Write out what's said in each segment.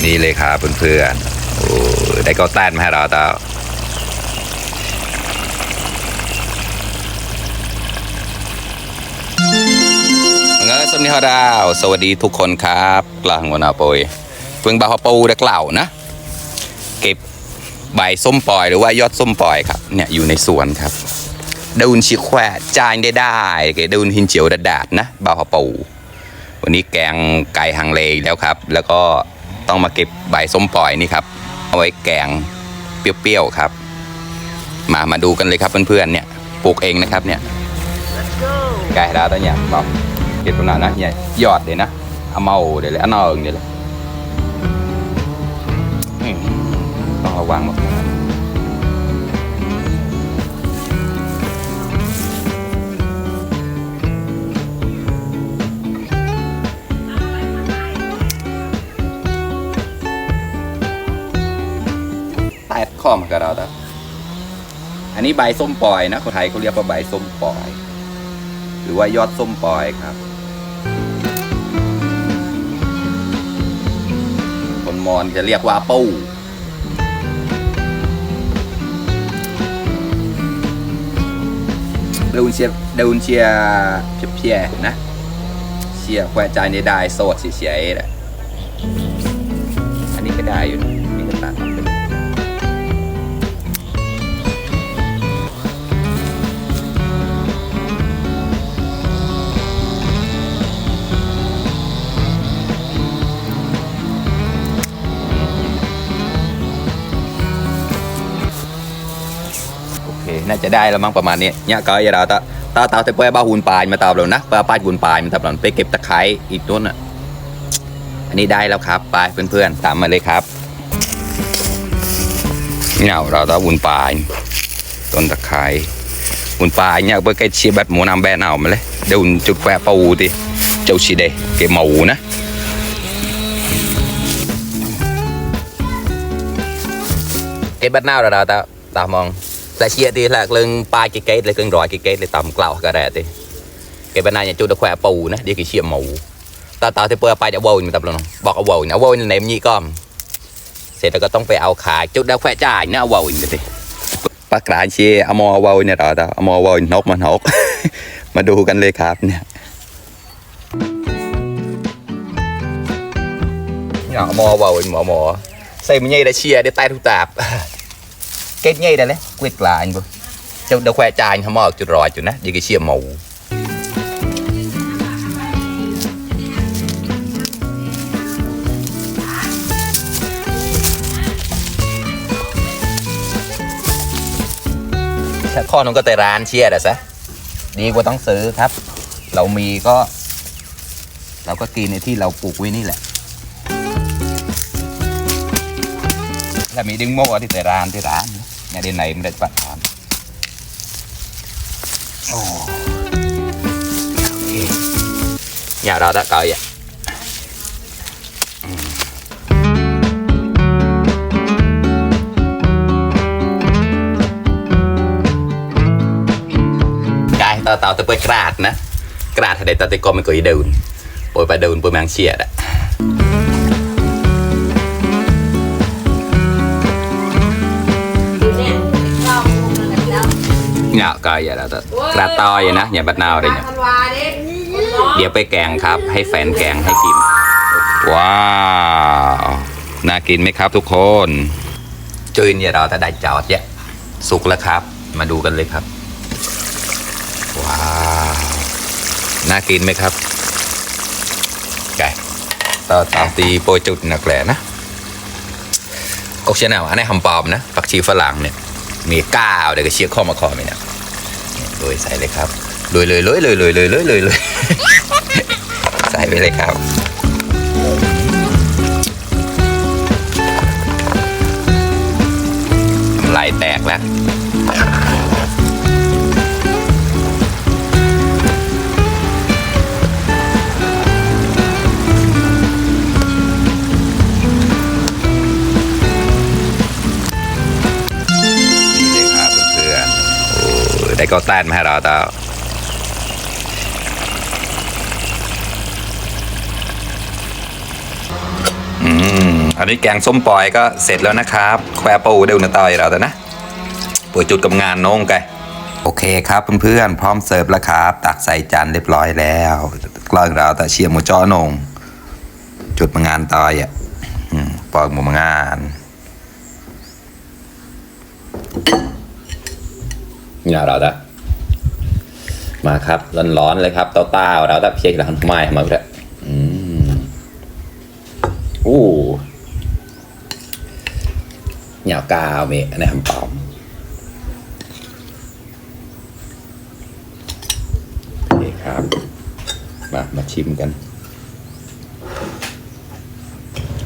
นี่เลยครับเพื่อนๆโอ้ได้ก็แต้นมาให้เราตาสวัสดีครับสวัสดีทุกคนครับกลางวันอาปอยเพิ่งบาฮปูได้กล่าวนะเก็บใบส้มปล่อยหรือว่ายอดส้มปล่อยครับเนี่ยอยู่ในสวนครับดูนชิแควจานได้เก็บดูนหินเจียวดาดนะบาฮปูวันนี้แกงไก่ฮังเลแล้วครับแล้วก็ต้องมาเก็บใบส้มปล่อยนี่ครับเอาไว้แกงเปรี้ยวๆครับมาดูกันเลยครับเพื่อนๆเนี่ยปลูกเองนะครับเนี่ยไก่ดาวตัวเนี่ยบอกเก็บตรงนั้นนะเนี่ยยอดเลยนะเอาเมาเดี๋ยวเลยเอาเนาเดี๋ยวเลยต้องระวังหมดแตกข้อมกับเราแต่อันนี้ใบส้มปล่อยนะคนไทยเขาเรียกว่าใบส้มปล่อยหรือว่ายอดส้มปล่อยครับคนมอญจะเรียกว่าปูเดินเชียเพียนะเชียแควใจในได้โสดเสียแหละอันนี้ก็ได้อยู่นี่ก็ตัดออกไปน่าจะได้แล้วมั้งประมาณนี้เนี่ยก็อย่าเราตาแต่ไปบ้าหุ่นปลายมาตามเรานะป้าหุ่นปลายมาตามเราไปเก็บตะไคร้อีกต้นอ่ะอันนี้ได้แล้วครับไปเพื่อนๆตามมาเลยครับเนี่ยเราตาหุ่นปลายต้นตะไคร้หุ่นปลายเนี่ยเพื่อแกเชียบัดหมูน้ำแบนเอามาเลยเดี๋ยวจุดแฝงปูดิเจ้าชีเดเก็บหมูนะเก็บบัดน้าเราตามองแต่เชียร์ทีละเรื่องปลายเกตเลยเรื่องรอยเกตเลยต่ำกล่าวกระแดดทีเก็บเป็นนายอย่างจุดตะแควปูนะเดี๋ยวกี่เชียร์หมูตาที่เปิดไปจะโวยมันตับลงบอกเอาโวยนะโวยเนมยี่ก้อมเสร็จแล้วก็ต้องไปเอาขาจุดตะแควจ่ายนะโวยนี่ทีปลากระเชียร์เอามอโวยเนี่ยเราเอามอโวยนกมันกมาดูกันเลยครับเนี่ยเอามอโวยหมอใส่มันใหญ่ได้เชียร์ได้ใต้ทุกตาบเก็ตง่ายได้เลยเกล็ดกลายบ่เจ้าเดาแควจานเขาบอกจุดรอยจุดนะยังกี่เชี่ยหมูถ้าข้อนึงก็แต่ร้านเชียร์แต่ซะดีกว่าต้องซื้อครับเรามีก็เราก็กินในที่เราปลูกไว้นี่แหละถ้ามีดึงโม่ที่แต่ร้านnhà đêm này mình đã bạn làm nhà đó đã coi vậy cái tao tôi bơi gạt nè gạt thì để tao tôi coi mình cười đồn bơi bài đồn bơi mang chia đấyเนี่ยก็อย่าเรากระต้อยนะอย่าบัดนาวเลยเนี่ยเดี๋ยวไปแกงครับให้แฟนแกงให้กินว้าวน่ากินไหมครับทุกคนจุยเนี่ยเราจะได้จอดเนี่ยสุกแล้วครับมาดูกันเลยครับว้าวน่ากินไหมครับไก่ต่อตีโปรยจุดหนักแหล่นะก็เช่นเอาอันนี้หำปอมนะผักชีฝรั่งเนี่ยมีก้าวเดี๋ยวก็เชี่ยข้อมาคอมีเนี่ยโดยใส่เลยครับโดยเลยใส่ไปเลยครับไหลแตกแล้วได้ก็แต้นมาให้เราตาอ อันนี้แกงส้มปล่อยก็เสร็จแล้วนะครับแควปูเดี๋ยวนาตอยเราแต่นะเปิดจุดกับงานน้องไกโอเคครับเพื่อนๆพร้อมเสิร์ฟแล้วครับตักใส่จานเรียบร้อยแล้วกล้องเราแต่เชียร์หมูจ้อนงจุดมางานตอยอ่ะปอกหมูมางานเนี่ยเราแต่มาครับร้อนๆเลยครับเต้าๆเราแต่เพียกเราทำไมมาเลยอู้เหนียวกาวเมะในหำปอมโอเคครับมาชิมกัน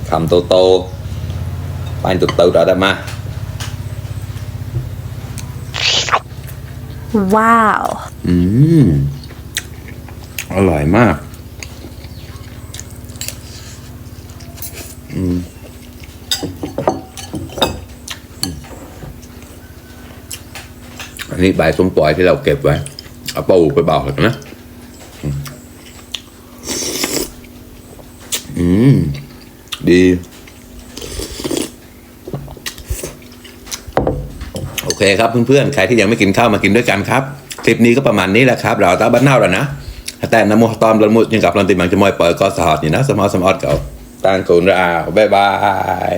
คำโตๆไปตุ่ๆเราได้มาว้าวอร่อยมากอันนี้ใบส้มปล่อยที่เราเก็บไว้เอาปูไปเบาเลยนะดีโอเคครับเพื่อนๆใครที่ยังไม่กินข้าวมากินด้วยกันครับคลิปนี้ก็ประมาณนี้แหละครับเราตาบ้านเน่าแล้วนะแต่น้ำมูกตอมละมุดยังกับลันติมังจะมวยเปิดก็สอดอยู่นะสมอดเก่าตั้งโกนระอาบ๊ายบาย